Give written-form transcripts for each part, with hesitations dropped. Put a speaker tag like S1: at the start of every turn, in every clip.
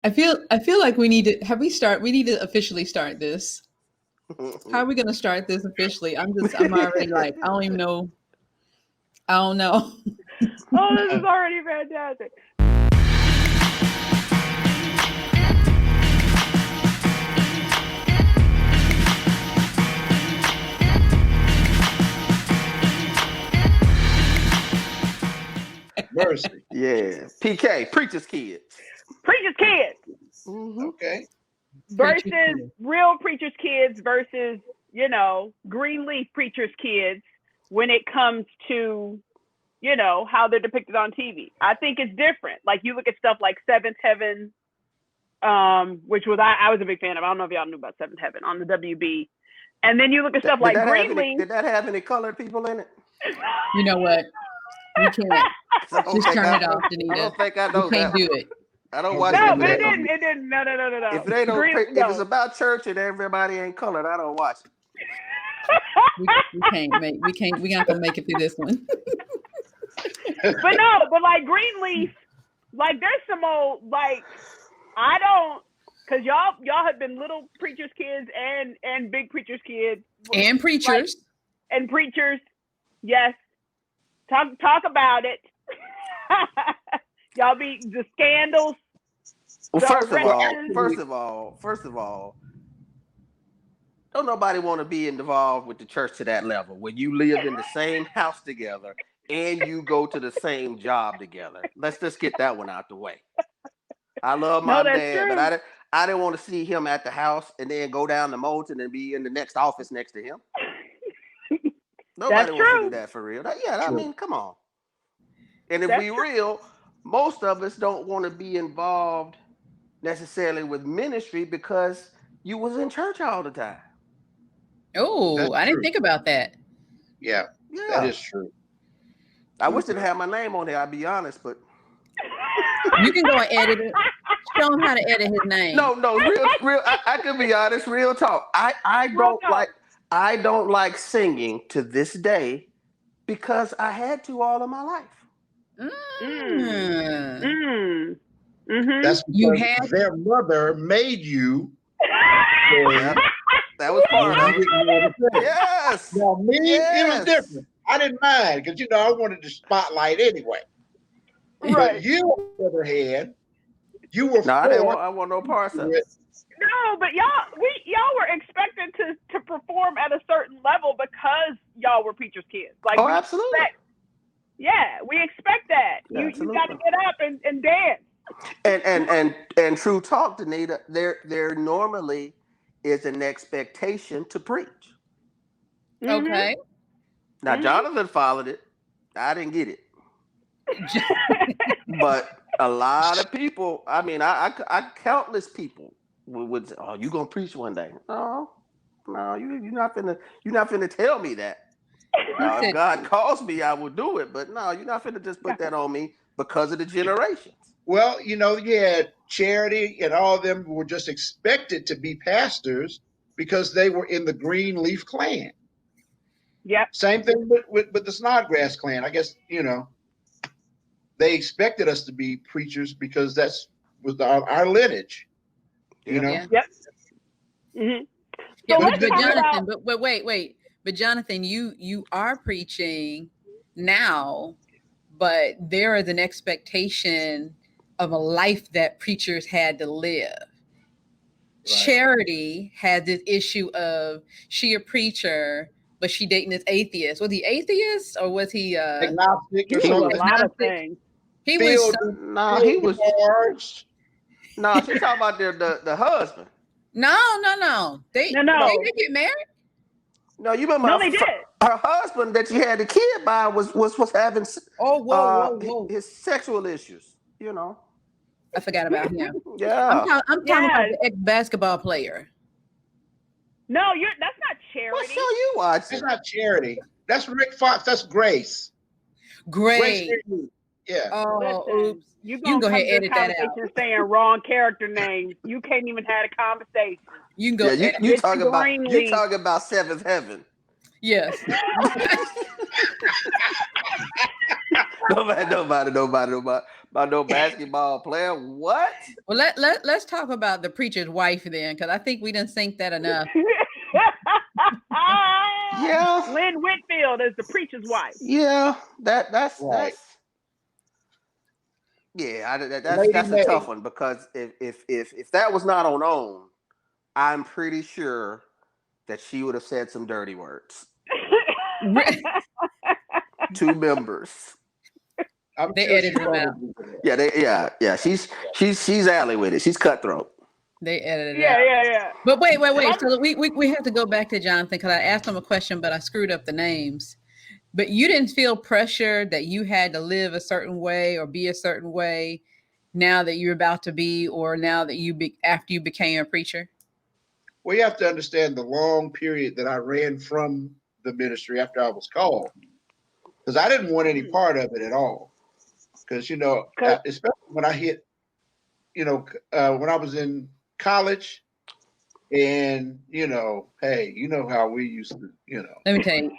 S1: I feel like we need to we need to officially start this. How are we gonna start this officially? I'm already like, I don't even know. I don't know.
S2: Oh, this is already fantastic.
S3: Mercy.
S4: Yeah. PK, Preacher's Kids.
S2: Preacher's Kids
S3: Okay.
S2: versus
S1: Preacher's Kids.
S2: real Preacher's Kids versus, Greenleaf Preacher's Kids when it comes to, how they're depicted on TV. I think it's different. Like you look at stuff like Seventh Heaven, which was I was a big fan of. I don't know if y'all knew about Seventh Heaven on the WB. And then you look at stuff like Greenleaf.
S4: Did that have any colored people in it?
S1: You know what? We can't. Just turn it off, Danita.
S4: I don't think I know
S1: You can't
S4: that.
S1: do it.
S4: I don't watch
S2: No,
S4: it.
S2: but it didn't. It didn't. No.
S4: If it ain't if it's about church and everybody ain't colored, I don't watch it.
S1: We're not gonna make it through this one.
S2: but like Greenleaf, like there's some old I don't, because y'all have been little Preacher's Kids and big Preacher's Kids
S1: And preachers.
S2: and preachers. Yes, talk about it. Y'all be the scandals.
S4: Well,
S2: the
S4: first of all, don't nobody want to be involved with the church to that level when you live in the same house together and you go to the same job together. Let's just get that one out the way. I love my dad,
S2: true.
S4: but I didn't want to see him at the house and then go down to Moulton and be in the next office next to him. Nobody wants to do that for real. I mean, come on. And if we real, most of us don't want to be involved necessarily with ministry because you was in church all the time.
S1: Oh, I didn't think about that.
S3: Yeah, that is true.
S4: I wish it had my name on there, I'll be honest, but
S1: you can go and edit it. Show him how to edit his name.
S4: No, real. I can be honest, real talk. I don't like singing to this day because I had to all of my life.
S3: That's because their mother made you.
S4: Yeah, that was part of it. Yes.
S3: Now me, it was different. I didn't mind because I wanted the spotlight anyway.
S2: Right.
S3: But you, on the other hand, you were.
S4: No, I want no parts of it.
S2: No, but y'all were expected to perform at a certain level because y'all were Preacher's Kids. Like,
S4: absolutely.
S2: We expect that. You got to get up and dance.
S4: And true talk, Danita, there normally is an expectation to preach.
S1: Okay.
S4: Now, Jonathan followed it. I didn't get it. But a lot of people, I mean, I countless people would, oh, you gonna preach one day? No, you're not finna tell me that. Now, if God calls me, I will do it. But no, you're not finna just put that on me because of the generations.
S3: Well, you had Charity and all of them were just expected to be pastors because they were in the Greenleaf clan.
S2: Yep.
S3: Same thing with the Snodgrass clan. I guess, they expected us to be preachers because was our lineage.
S1: Yeah.
S2: Yep. Mm-hmm.
S1: But Jonathan, but wait. But Jonathan, you are preaching now, but there is an expectation of a life that preachers had to live. Right. Charity had this issue of she a preacher, but she dating this atheist. Was he atheist or was he
S3: agnostic?
S2: He was a lot of things.
S1: He was
S4: No, she's talking about the husband.
S1: No. They didn't get married.
S4: No, you remember?
S2: No, they did.
S4: Her husband that she had a kid by was having
S1: whoa.
S4: his sexual issues.
S1: I forgot about him.
S4: Yeah,
S1: I'm talking about the ex-basketball player.
S2: No, that's not Charity.
S4: What show you watching?
S3: That's not Charity. That's Rick Fox. That's Grace.
S1: Grace.
S3: Yeah.
S2: Oh, oops. You
S1: can go ahead and edit that out.
S2: You're saying wrong character names. You can't even have a conversation.
S1: You can go.
S4: Yeah, you talking about Seventh Heaven.
S1: Yes.
S4: Nobody. About no basketball player. What?
S1: Well, let's talk about the preacher's wife then, because I think we didn't think that enough.
S4: Yeah.
S2: Lynn Whitfield is the preacher's wife.
S4: Yeah, that's
S3: Right.
S4: that's a tough one, because if that was not on OWN, I'm pretty sure that she would have said some dirty words. 2 members.
S1: They edited it out.
S4: Yeah. She's alley with it. She's cutthroat.
S1: They edited it out.
S2: Yeah.
S1: But wait. So we have to go back to Jonathan, because I asked him a question, but I screwed up the names. But you didn't feel pressure that you had to live a certain way or be a certain way now that you're about to be, or now that after you became a preacher?
S3: Well, you have to understand the long period that I ran from the ministry after I was called, because I didn't want any part of it at all. Because, especially when I hit, when I was in college, and, hey, how we used to,
S1: Let me tell you.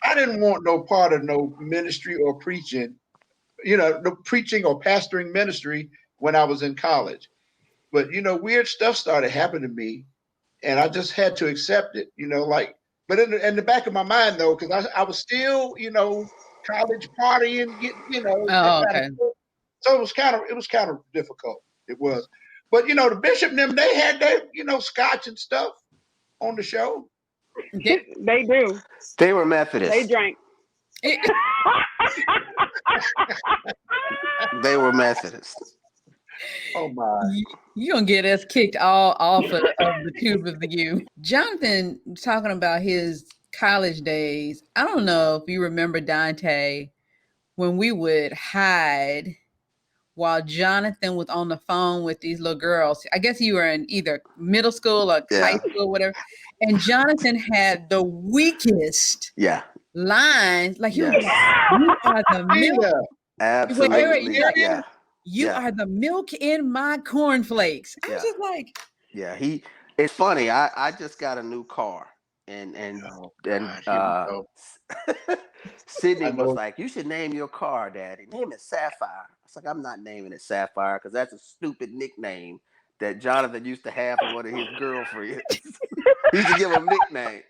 S3: I didn't want no part of no ministry or preaching, no preaching or pastoring ministry when I was in college. But, weird stuff started happening to me, and I just had to accept it, but in the back of my mind, though, because I was still, college partying, getting,
S1: Oh, okay.
S3: So it was kind of difficult. It was. But, the bishop and them, they had their, scotch and stuff on the show.
S2: They do.
S4: They were Methodists.
S2: They drank.
S4: They were Methodists.
S3: Oh my!
S1: You're gonna get us kicked all off of the tube of the U. Jonathan talking about his college days. I don't know if you remember, Danté, when we would hide while Jonathan was on the phone with these little girls. I guess you were in either middle school or high school, whatever. And Jonathan had the weakest lines. Like, you are the milk.
S4: Absolutely.
S1: You are the milk in my cornflakes. I was just like,
S4: it's funny. I just got a new car, and Sydney was like, "You should name your car, Daddy. Name it Sapphire." I was like, "I'm not naming it Sapphire, because that's a stupid nickname that Jonathan used to have for one of his girlfriends. He used to give them nicknames."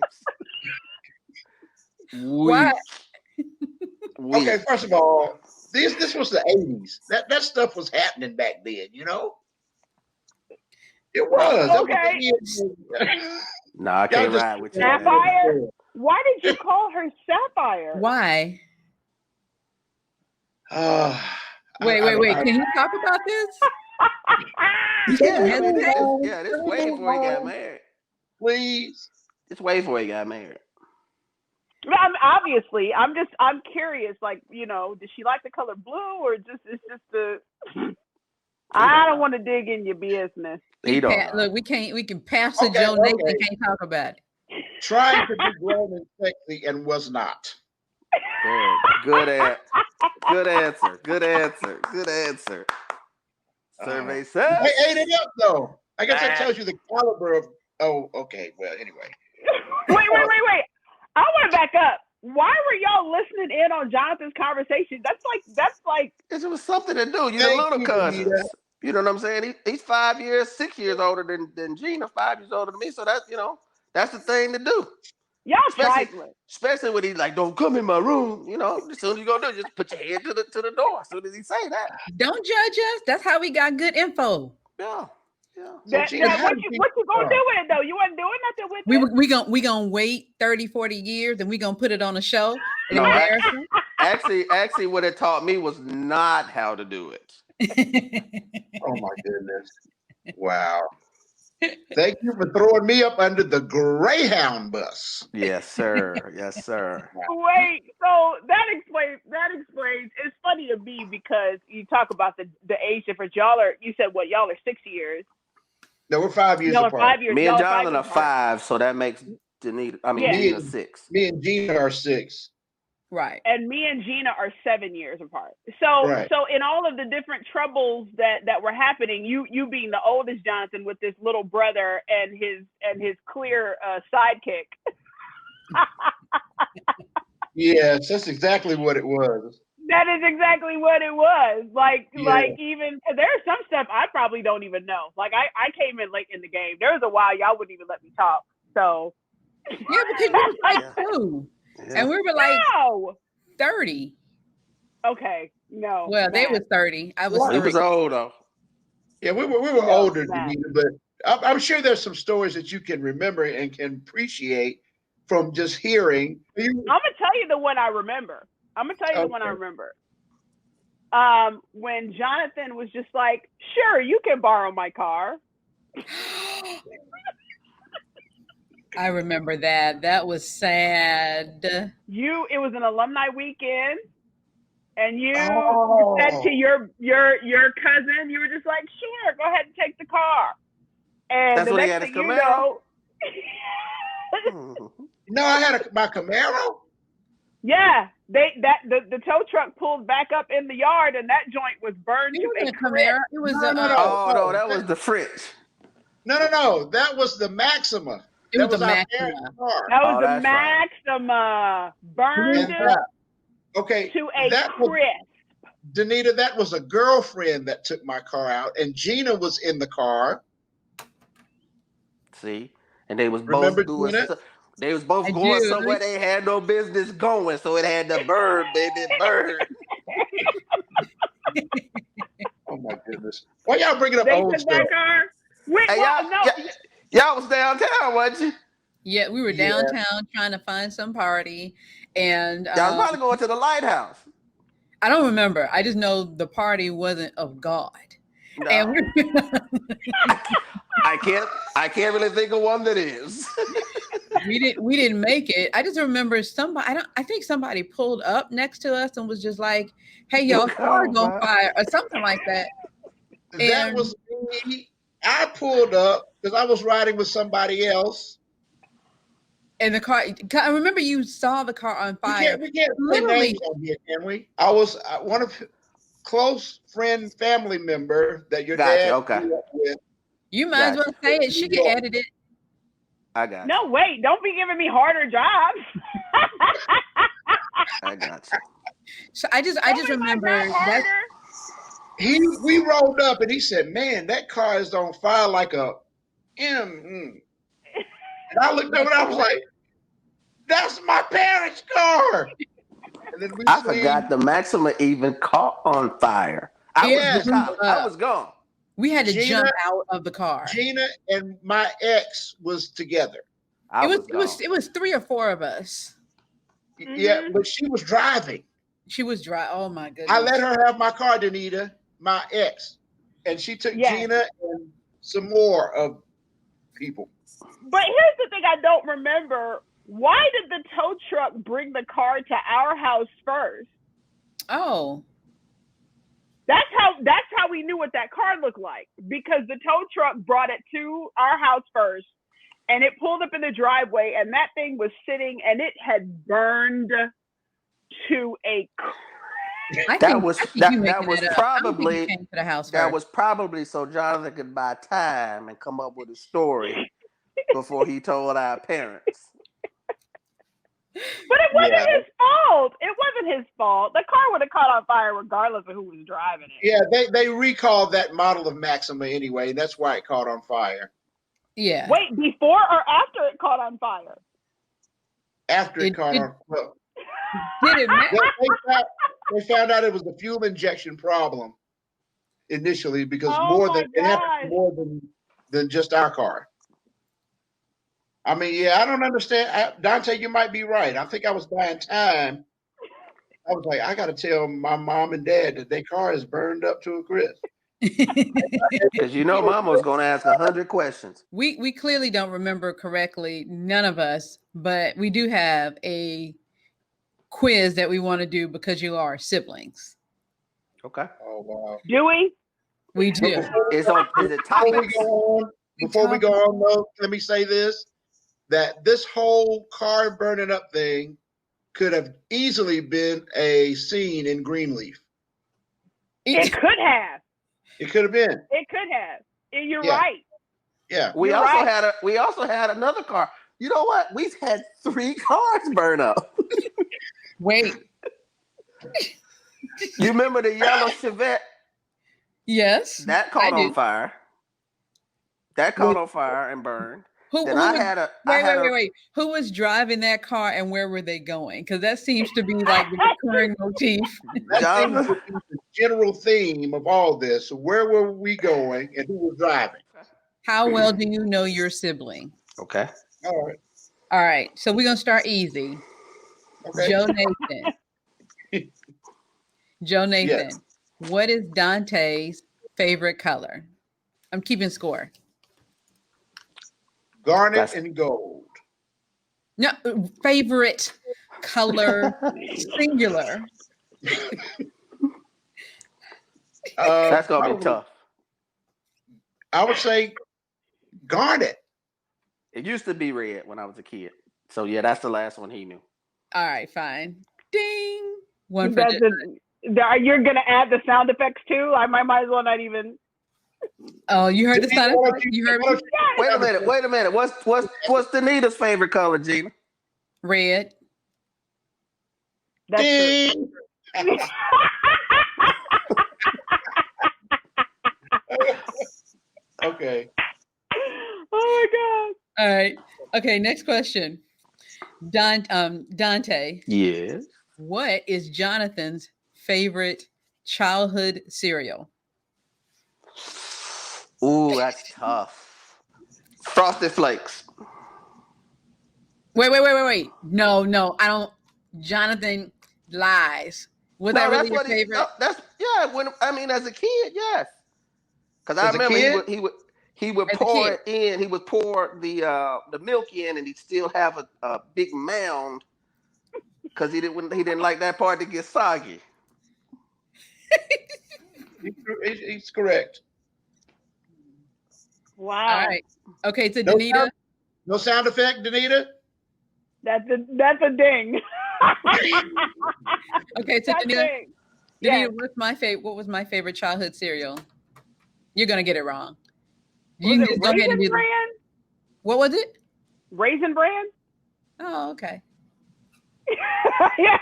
S1: What?
S3: Okay, first of all, this was the 80s. That stuff was happening back then, It was.
S2: Okay.
S4: No, I can't ride with you.
S2: Sapphire? Why did you call her Sapphire?
S1: Why?
S3: Wait.
S1: Can you talk about this?
S4: This way before he got married.
S3: Please.
S4: It's way before he got married.
S2: Obviously, I'm curious. Like, does she like the color blue, or it's just the? I don't want to dig in your business.
S1: Look, we can pass the Joe Nathan. Can't talk about it.
S3: Trying to be grown and sexy and was not.
S4: Good answer. Survey says.
S3: I ate it up though. I guess that tells you the caliber of. Oh, okay. Well, anyway.
S2: Wait. I want to back up. Why were y'all listening in on Jonathan's conversation? That's like.
S4: It was something to do. You're the little cousins. You know what I'm saying? He's 6 years older than Gina, 5 years older than me. So that's the thing to do.
S2: Y'all trifling.
S4: Especially when he's like, "Don't come in my room." As soon as you go do, just put your head to the door. As soon as he say that.
S1: Don't judge us. That's how we got good info.
S4: Yeah.
S2: What you gonna do with it though? You wasn't doing nothing with it.
S1: We gonna wait 30, 40 years and we gonna put it on a show.
S4: No, actually, what it taught me was not how to do it.
S3: Oh my goodness! Wow. Thank you for throwing me up under the Greyhound bus.
S4: Yes, sir.
S2: Wait, so that explains. It's funny to me because you talk about the age difference. You said what? Y'all are 6 years.
S3: No, we're 5 years apart.
S2: 5 years.
S4: Me and Jonathan are 5, so that makes Gina 6.
S3: Me and Gina are 6.
S1: Right.
S2: And me and Gina are 7 years apart. So in all of the different troubles that were happening, you being the oldest Jonathan with this little brother and his clear sidekick.
S3: Yes, that's exactly what it was.
S2: That is exactly what it was. Like
S3: Yeah.
S2: even there's some stuff I probably don't even know. Like I came in late in the game. There was a while y'all wouldn't even let me talk. So
S1: Yeah, because we were like 2.
S4: Yeah.
S1: And we were like
S2: no.
S1: 30.
S2: Okay. No.
S1: Well, they
S2: Matt.
S1: was 30. I was
S3: Well,
S4: He
S1: 30.
S4: was old though.
S3: Yeah, we were
S2: No,
S3: older,
S2: Matt.
S3: Danita, but I'm sure there's some stories that you can remember and can appreciate from just hearing.
S2: I'm gonna tell you the one I remember. The one I
S3: Okay.
S2: remember. When Jonathan was just like, "Sure, you can borrow my car."
S1: I remember that. That was sad.
S2: It was an alumni weekend, and you
S3: Oh.
S2: said to your cousin, you were just like, "Sure, go ahead and take the car." And
S4: That's
S2: the
S4: what he
S2: next
S4: had his
S2: thing you
S4: Camaro?
S2: know,
S3: No, I had my Camaro.
S2: yeah, the tow truck pulled back up in the yard, and that joint was burned
S1: It
S2: to
S1: wasn't
S2: a
S1: a Camaro.
S2: crisp.
S1: It was
S3: No,
S1: a
S3: no, no.
S4: Oh no, that was the French.
S3: No. That was the Maxima.
S1: It
S3: That
S1: was a
S3: our
S1: Maxima.
S3: parents' car.
S2: That was
S4: Oh,
S2: the
S4: that's right.
S2: Maxima burned
S3: And okay,
S2: to a
S3: that was
S2: crisp.
S3: Danita. That was a girlfriend that took my car out, and Gina was in the car.
S4: See, and they was
S3: Remember,
S4: both
S3: Gina?
S4: they was both
S1: I
S4: going
S1: do.
S4: somewhere they had no business going, so it had to burn, baby, burn.
S3: Oh my goodness! Why y'all bringing up
S2: They
S3: old
S2: took
S3: stuff?
S2: that car. Wait,
S4: Hey,
S2: well, no.
S4: y'all was downtown, wasn't you?
S1: Yeah, we were
S3: Yeah.
S1: downtown trying to find some party. And
S4: Y'all was probably going to the lighthouse.
S1: I don't remember. I just know the party wasn't of God.
S4: No,
S1: And
S4: I can't really think of one that is.
S1: we didn't make it. I just remember I think somebody pulled up next to us and was just like, "Hey, y'all, car's on fire," or something like that.
S3: That
S1: And-
S3: was me. I pulled up because I was riding with somebody else.
S1: And the car, I remember you saw the car on fire.
S3: We can't say
S1: Literally.
S3: names on here, can we? I was one of close friend, family member that your
S4: Gotcha,
S3: dad
S4: okay.
S3: grew up with.
S1: You might as well say it. She can edit it.
S4: I got you.
S2: No, wait, don't be giving me harder jobs.
S4: I got you.
S1: So I just remember that.
S3: We rolled up and he said, "Man, that car is on fire like a And I looked over and I was like, "That's my parents' car." And then
S4: I forgot the Maxima even caught on fire. I was gone.
S1: We had to
S3: Gina,
S1: jump out of the car.
S3: Gina and my ex was together.
S1: It was 3 or 4 of us.
S3: Yeah, but she was driving.
S1: She was driving. Oh my goodness!
S3: I let her have my car, Danita, my ex, and she took Gina and some more of people.
S2: But here's the thing: I don't remember. Why did the tow truck bring the car to our house first?
S1: Oh.
S2: That's how we knew what that car looked like, because the tow truck brought it to our house first, and it pulled up in the driveway, and that thing was sitting, and it had burned to a.
S4: That was probably so Jonathan could buy time and come up with a story before he told our parents.
S2: But it wasn't his fault. It wasn't his fault. The car would have caught on fire regardless of who was driving it.
S3: Yeah, they recalled that model of Maxima anyway, and that's why it caught on fire.
S1: Yeah.
S2: Wait, before or after it caught on fire?
S3: After it caught on fire.
S1: Did it
S3: they found out it was a fuel injection problem initially because it happened more than just our car. I mean, I don't understand. Dante, you might be right. I think I was buying time. I was like, I got to tell my mom and dad that their car is burned up to a crisp.
S4: Because Mama was going to ask 100 questions.
S1: We clearly don't remember correctly, none of us, but we do have a quiz that we want to do because you are siblings.
S4: Okay.
S3: Oh, wow.
S2: Do we?
S1: We do.
S4: Is it topics?
S3: Before we go on, though, let me say this. That this whole car burning up thing could have easily been a scene in Greenleaf.
S2: It could have.
S3: It could have been.
S2: It could have. You're right.
S3: Yeah.
S4: We also had another car. You know what? We've had 3 cars burn up.
S1: Wait.
S4: You remember the yellow Chevette?
S1: Yes.
S4: That caught on fire. That caught on fire and burned.
S1: Wait. Who was driving that car and where were they going? Because that seems to be like the recurring motif.
S3: That seems to be the general theme of all this. So where were we going and who was driving?
S1: How well do you know your sibling?
S4: Okay.
S3: All
S1: right. So we're gonna start easy. Okay. Joe Nathan. Yes. What is Dante's favorite color? I'm keeping score.
S3: Garnet and gold.
S1: No, favorite color, singular.
S4: That's gonna be tough.
S3: I would say garnet.
S4: It used to be red when I was a kid. So yeah, that's the last one he knew.
S1: All right, fine. Ding. One for
S2: you're gonna add the sound effects too? I might as well not even.
S1: Oh, you heard the sound effects? You heard me?
S4: Wait a minute. What's Danita's favorite color, Gina?
S1: Red.
S2: That's true.
S3: Okay.
S2: Oh my God.
S1: All right. Okay, next question. Dante.
S4: Yes.
S1: What is Jonathan's favorite childhood cereal?
S4: Ooh, that's tough. Frosted Flakes.
S1: Wait. No, I don't. Jonathan lies. Was that really your favorite?
S4: As a kid, yes. Because I remember he would pour it in. He would pour the milk in, and he'd still have a big mound because he didn't like that part to get soggy.
S3: He's correct.
S2: Wow.
S1: All right. Okay, so Danita.
S3: No sound effect, Danita?
S2: That's a ding.
S1: Okay, so Danita, yes. What was my favorite childhood cereal? You're gonna get it wrong. You
S2: was it Raisin Bran?
S1: What was it?
S2: Raisin Bran?
S1: Oh, okay.
S2: Yeah.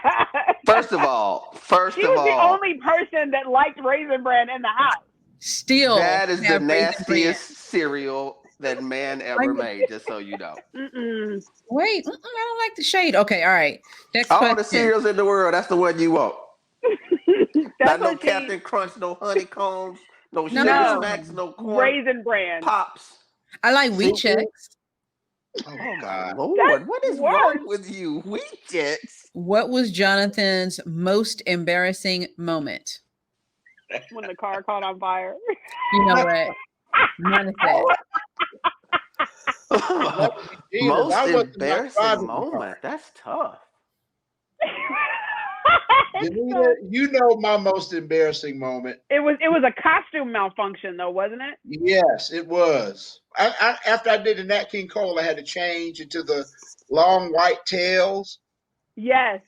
S4: First of all,
S2: he was the only person that liked Raisin Bran in the house.
S1: Still,
S4: that is the nastiest cereal that man ever made. Just so you know.
S1: Wait, I don't like the shade. Okay, all right. Next
S4: all
S1: question.
S4: The cereals in the world, that's the one you want. Not no Captain Crunch, no honeycombs, no Sugar Smacks, no corn,
S2: Raisin Bran,
S4: Pops.
S1: I like Wheat Chex.
S4: Oh my Lord, what is wrong with you? Wheat Chex.
S1: What was Jonathan's most embarrassing moment?
S2: When the car caught on fire.
S1: You know what? None of that.
S4: Most embarrassing moment. That's tough.
S3: Danita, you know my most embarrassing moment.
S2: It was a costume malfunction, though, wasn't it?
S3: Yes, it was. After I did the Nat King Cole, I had to change into the long white tails.
S2: Yes.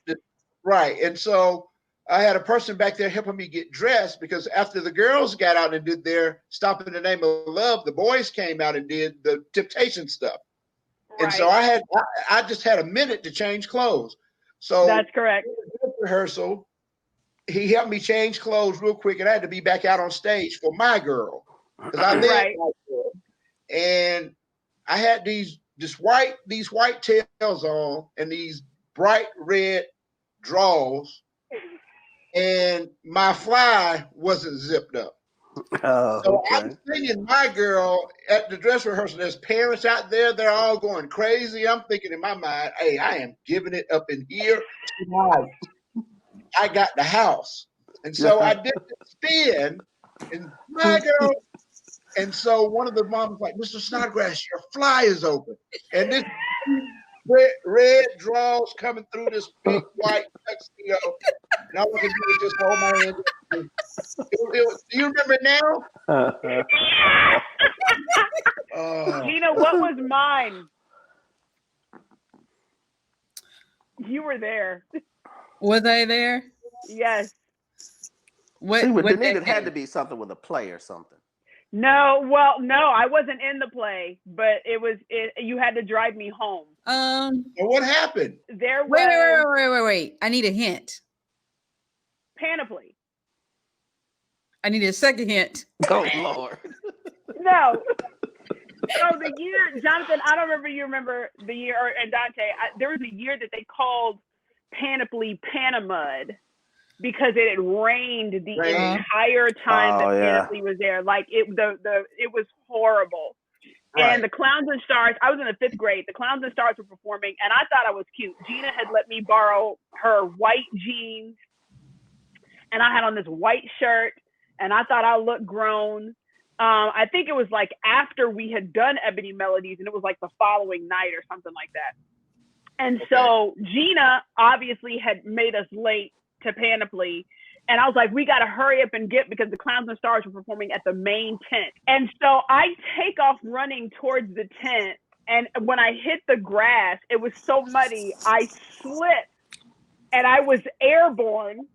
S3: Right, and so I had a person back there helping me get dressed because after the girls got out and did their Stop in the Name of Love, the boys came out and did the Temptation stuff. Right. And so I just had a minute to change clothes. So
S2: that's correct.
S3: Rehearsal, he helped me change clothes real quick, and I had to be back out on stage for my girl because I lived my girl. And I had these white tails on and these bright red drawers, and my fly wasn't zipped up.
S4: Oh,
S3: so
S4: okay.
S3: I'm singing my girl at the dress rehearsal. There's parents out there; they're all going crazy. I'm thinking in my mind, "Hey, I am giving it up in here tonight." I got the house, and so I did the spin, and my girl. And so one of the moms was like, "Mr. Snodgrass, your fly is open," and this red draws coming through this big white tuxedo. And all I can do is just hold my hand. Do you remember it now?
S2: Gina, what was mine? You were there.
S1: Was I there?
S2: Yes.
S1: What
S4: it had to be something with a play or something.
S2: No, I wasn't in the play, but you had to drive me home.
S3: What happened?
S2: There was
S1: wait. I need a hint.
S2: Panoply.
S1: I need a second hint.
S4: Oh Lord.
S2: No. So the year, Jonathan, I don't remember. You remember the year, and Dante, there was a year that they called Panoply Panamud because it had rained the entire time that Panoply was there. Like it was horrible. Right. And the Clowns and Stars, I was in the 5th grade. The Clowns and Stars were performing, and I thought I was cute. Gina had let me borrow her white jeans, and I had on this white shirt, and I thought I looked grown. I think it was like after we had done Ebony Melodies, and it was like the following night or something like that. And so Gina obviously had made us late to Panoply. And I was like, we got to hurry up and get, because the Clowns and Stars were performing at the main tent. And so I take off running towards the tent. And when I hit the grass, it was so muddy, I slipped and I was airborne.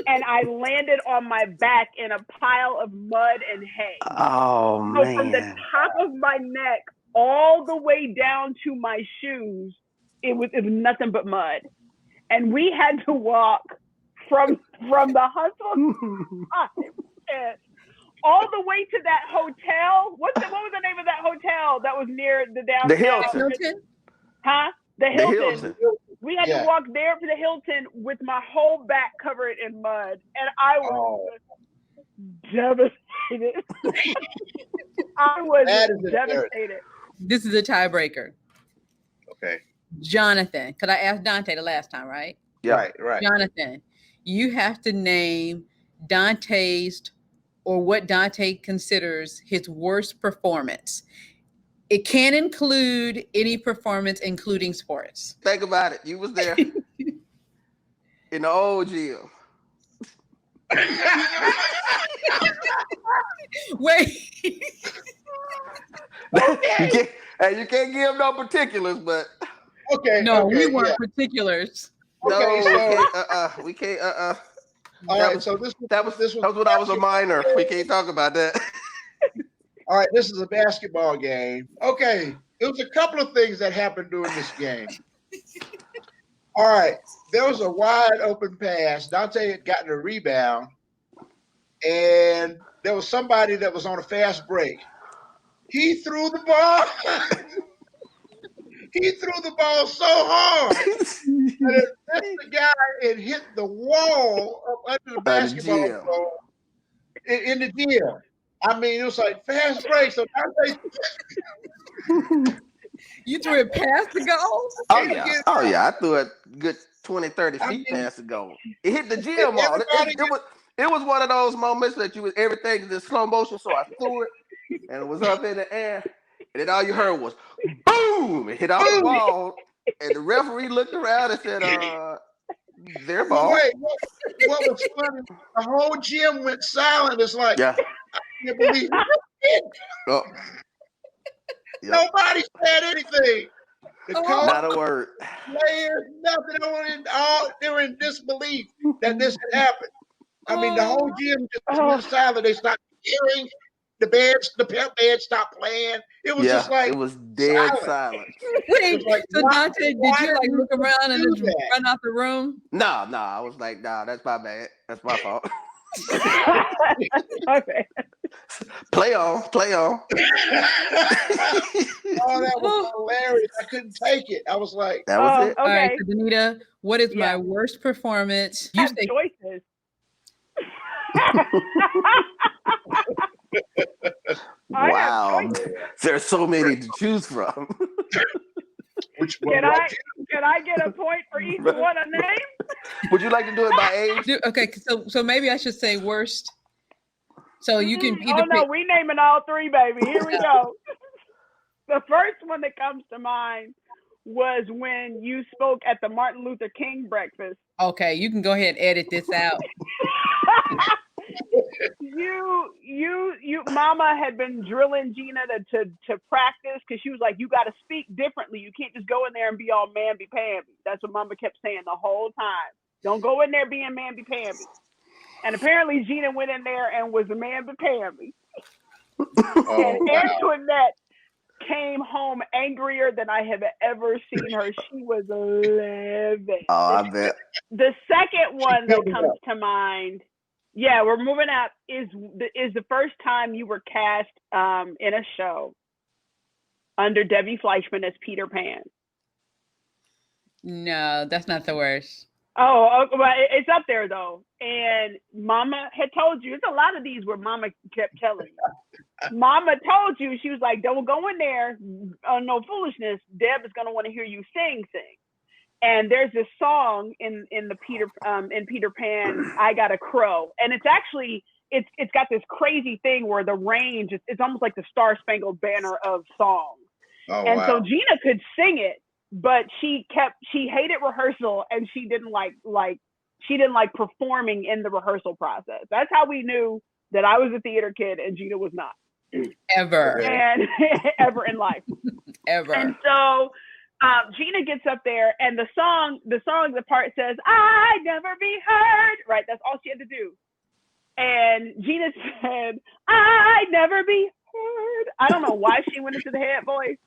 S2: And I landed on my back in a pile of mud and hay.
S4: Oh,
S2: so
S4: man.
S2: From the top of my neck all the way down to my shoes, it was nothing but mud. And we had to walk from the hustle all the way to that hotel. What was the name of that hotel that was near the downtown?
S4: The Hilton.
S2: Huh? The Hilton.
S4: The Hilton.
S2: We had to walk there to the Hilton with my whole back covered in mud. And I was devastated. I was devastated.
S1: This is a tiebreaker.
S3: Okay.
S1: Jonathan, because I asked Dante the last time, right?
S3: Yeah. Right.
S1: Jonathan, you have to name Dante's, or what Dante considers his worst performance. It can include any performance, including sports.
S4: Think about it. You was there in the old gym.
S1: Wait.
S4: You can't give no particulars, but
S1: we weren't particulars.
S4: We can't.
S3: All right, so
S4: that was when I was a minor. We can't talk about that.
S3: All right, this is a basketball game. Okay, it was a couple of things that happened during this game. All right, there was a wide open pass. Dante had gotten a rebound, and there was somebody that was on a fast break. He threw the ball. He threw the ball so hard that it missed the guy and hit the wall up under the basketball goal in the gym. I mean, it was like fast break. So
S1: you threw it past the goal?
S4: Oh yeah. I threw it good 20, 30 feet past the goal. It hit the gym wall. It was one of those moments that everything is in slow motion. So I threw it, and it was up in the air. And then all you heard was boom! It hit off the wall, and the referee looked around and said, their ball.
S3: Wait, what was funny? The whole gym went silent. It's like, I can't believe it. Nobody said anything. The coach,
S4: not a word.
S3: Players, nothing. They were in disbelief that this had happened. I mean, the whole gym just went silent. They stopped hearing. The pep band stopped playing. It was just like
S4: it was dead silent.
S1: Wait, so Dante, did you like look around and just run out the room?
S4: No, I was like, that's my bad. That's my fault.
S2: Okay.
S4: Play on.
S3: Oh, that was hilarious. I couldn't take it. I was like,
S4: that was it.
S2: Okay.
S1: All right, so Danita, what is my worst performance?
S2: You say choices.
S4: Wow, there's so many to choose from.
S3: Which one?
S2: Can I get a point for each one a name?
S4: Would you like to do it by age?
S1: Okay, so maybe I should say worst. So you can either.
S2: Oh no, we naming all three, baby. Here we go. The first one that comes to mind was when you spoke at the Martin Luther King breakfast.
S1: Okay, you can go ahead and edit this out.
S2: You Mama had been drilling Gina to practice, because she was like, you got to speak differently. You can't just go in there and be all mamby-pamby. That's what Mama kept saying the whole time. Don't go in there being mamby-pamby. And apparently Gina went in there and was a mamby-pamby. And Antoinette came home angrier than I have ever seen her. She was livid.
S4: Oh, I bet.
S2: The second one that comes to mind Yeah, we're moving up is the first time you were cast in a show under Debbie Fleischman as Peter Pan.
S1: No, that's not the worst.
S2: Oh, well, it's up there though. And Mama had told you. It's a lot of these where Mama kept telling you. Mama told you, she was like, "Don't go in there. No foolishness. Deb is gonna want to hear you sing." And there's this song in Peter Pan, "I Got a Crow," and it's actually it's got this crazy thing where the range it's almost like the Star Spangled Banner of songs.
S3: Oh,
S2: and
S3: wow.
S2: so Gina could sing it, but she hated rehearsal, and she didn't like performing in the rehearsal process. That's how we knew that I was a theater kid and Gina was not.
S1: Ever.
S2: And ever in life.
S1: Ever.
S2: And so Gina gets up there, and the part says, "I never be heard." Right, that's all she had to do. And Gina said, "I never be heard." I don't know why she went into the head voice.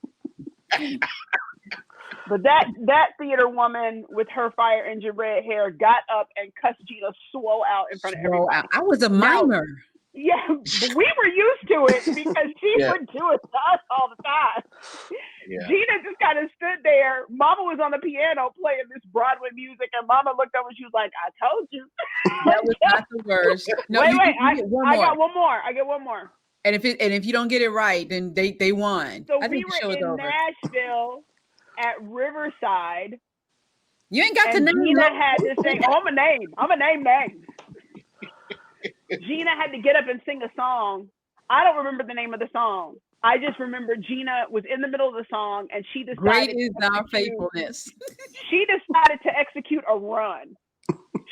S2: But that theater woman with her fire engine red hair got up and cussed Gina swole out in front of everybody.
S1: I was a miner.
S2: Yeah, but we were used to it because she would do it to us all the time. Yeah. Gina just kind of stood there. Mama was on the piano playing this Broadway music, and Mama looked over and she was like, "I told you."
S1: That was not the worst. No,
S2: wait, I got one more. I get one more.
S1: And if you don't get it right, then they won.
S2: So we were in Nashville at Riverside.
S1: You ain't got to name.
S2: Gina had to say, "Oh, I'm a name names." Gina had to get up and sing a song. I don't remember the name of the song. I just remember Gina was in the middle of the song, and she decided.
S1: Great is our faithfulness.
S2: She decided to execute a run.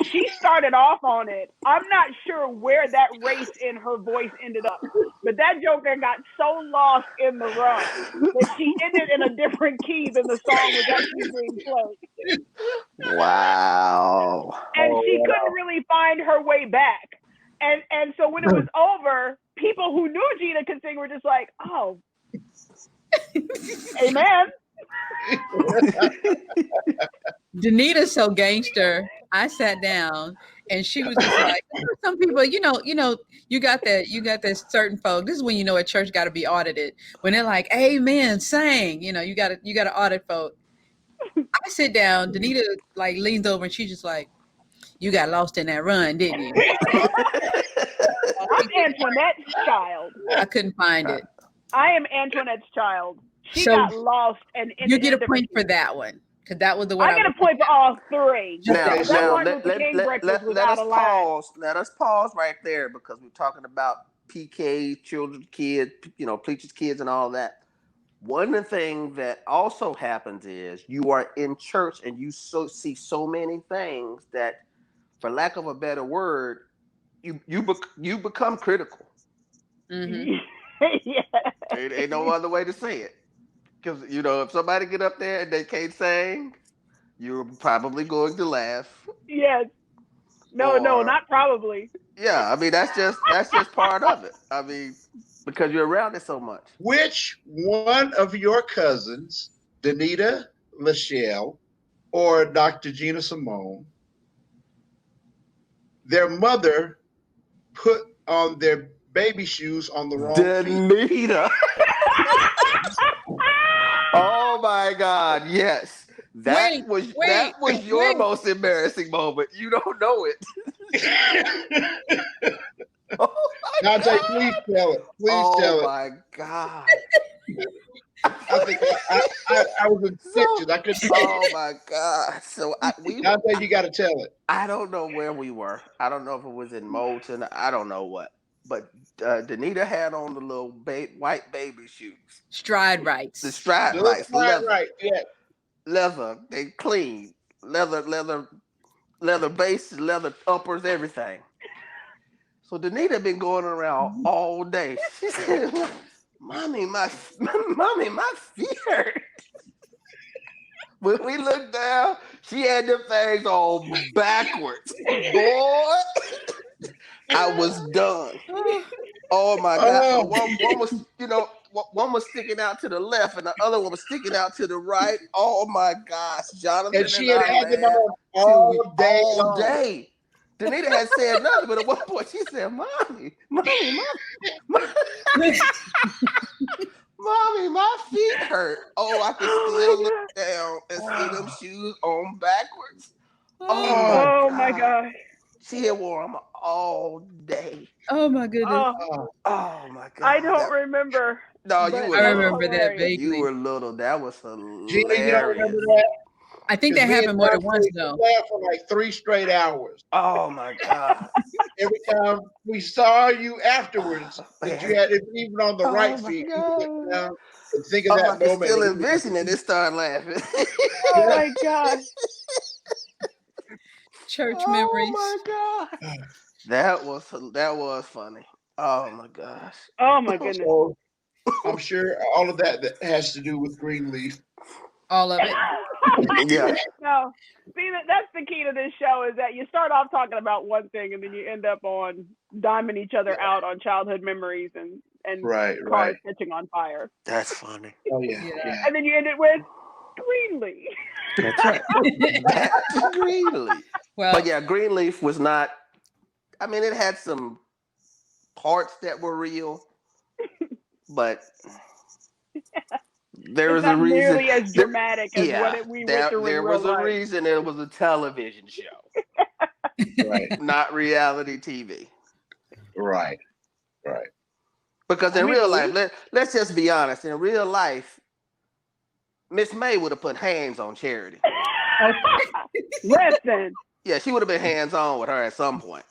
S2: She started off on it. I'm not sure where that race in her voice ended up, but that joker got so lost in the run that she ended in a different key than the song was actually being played.
S4: Wow.
S2: And she couldn't really find her way back. And so when it was over, people who knew Gina could sing were just like, "Oh, amen."
S1: Danita's so gangster. I sat down and she was just like, some people, you got that certain folk. This is when you know a church got to be audited. When they're like, "Amen, sang," you got to audit folk. I sit down, Danita like leans over and she's just like, "You got lost in that run, didn't you?"
S2: I'm Antoinette's child.
S1: I couldn't find it.
S2: I am Antoinette's child. She got lost, and
S1: you get a point for that one because that was the one.
S2: I get a point for all three.
S4: Now let us pause right there because we're talking about PK, children, kids, preachers' kids, and all that. One of the things that also happens is you are in church and you see so many things that, for lack of a better word, you become critical.
S1: Mm-hmm.
S2: Yeah.
S4: Ain't no other way to say it. Because if somebody get up there and they can't sing, you're probably going to laugh.
S2: Yes. No, not probably.
S4: Yeah, I mean that's just part of it. I mean, because you're around it so much.
S3: Which one of your cousins, Danita Lachelle or Dr. Gina Simone, their mother put on their baby shoes on the wrong
S4: Danita. Oh my God! Yes, that was your most embarrassing moment. You don't know it.
S3: Dante, please tell it. Please tell it.
S4: Oh my God!
S3: I think I was in stitches. I couldn't.
S4: Oh my God! So
S3: Dante, you got to tell it.
S4: I don't know where we were. I don't know if it was in Moulton. I don't know what. But Danita had on the little white baby shoes.
S1: Stride rights.
S4: The stride rights.
S3: Right, yeah.
S4: Leather. They clean. Leather base, leather uppers, everything. So Danita been going around all day. She said, Mommy, my feet hurt. When we looked down, she had them things all backwards. Boy, I was done. Oh my God! One was, one was sticking out to the left, and the other one was sticking out to the right. Oh my gosh, Jonathan!
S3: And she had them on all day.
S4: Danita had said nothing, but at one point she said, "Mommy, mommy, mommy, my feet hurt." Oh, I could still look down and see them shoes on backwards.
S2: Oh my God.
S4: She had wore them all day.
S1: Oh my goodness.
S4: Oh my God.
S2: I don't remember.
S4: No, you were
S1: I
S4: little.
S1: remember that vaguely.
S4: You were little. That was
S3: Gina, you don't
S4: hilarious.
S3: remember that?
S1: I think that happened more than once though.
S3: Laughed for like 3 straight hours.
S4: Oh my God.
S3: Every time we saw you afterwards, that you had it even on the right feet. You looked down and think of that
S4: I could
S3: moment.
S4: still envision it and start laughing.
S2: Oh my God.
S1: Church memories.
S4: Oh my God. That was funny. Oh my gosh.
S2: Oh my goodness.
S3: So, I'm sure all of that has to do with Greenleaf.
S1: All of it.
S4: Yeah.
S2: No. See, that's the key to this show is that you start off talking about one thing and then you end up on diming each other out on childhood memories and cars catching on fire.
S4: That's funny.
S3: Oh yeah.
S2: And then you end it with Greenleaf.
S4: That's right. That's Greenleaf.
S1: Well,
S4: but yeah, Greenleaf was not. I mean, it had some parts that were real, but there was a reason.
S2: Nearly as dramatic as what we went through
S4: there
S2: in
S4: was
S2: real
S4: a
S2: life.
S4: reason it was a television show,
S3: Right.
S4: not reality TV.
S3: Right.
S4: Because in real life, let's just be honest. In real life, Miss May would have put hands on Charity.
S2: Listen.
S4: Yeah, she would have been hands on with her at some point.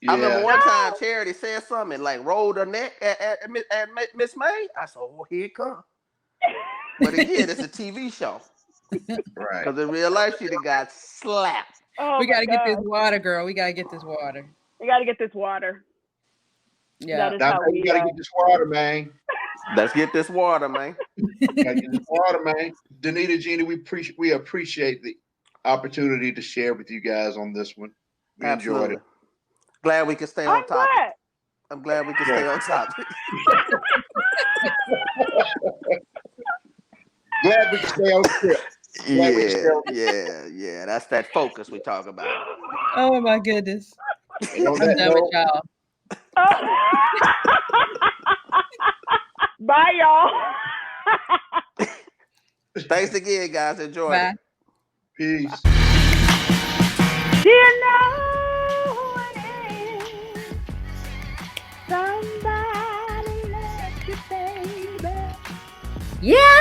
S3: Yeah.
S4: I remember one time Charity said something and like rolled her neck at Miss May. I said, "Oh, here it comes." But again, it's a TV show.
S3: Right.
S4: Because in real life, she'd have got slapped.
S2: Oh,
S1: we got to get this water, girl. We got to get this water.
S2: We got to get this water.
S1: Yeah.
S3: We got to get this water, man.
S4: Let's get this water, man.
S3: Gotta get this water, man. Danita Gina, we appreciate the opportunity to share with you guys on this one. We enjoyed it.
S4: Glad we could stay on topic.
S2: Glad.
S4: I'm glad we could stay on topic.
S3: Glad we can stay on script.
S4: Yeah. That's that focus we talk about.
S1: Oh my goodness.
S3: I'm
S1: done with y'all.
S2: Bye, y'all.
S4: Thanks again, guys. Enjoy.
S1: Bye.
S3: Peace.
S2: You know when somebody loves you, baby.
S1: Yeah.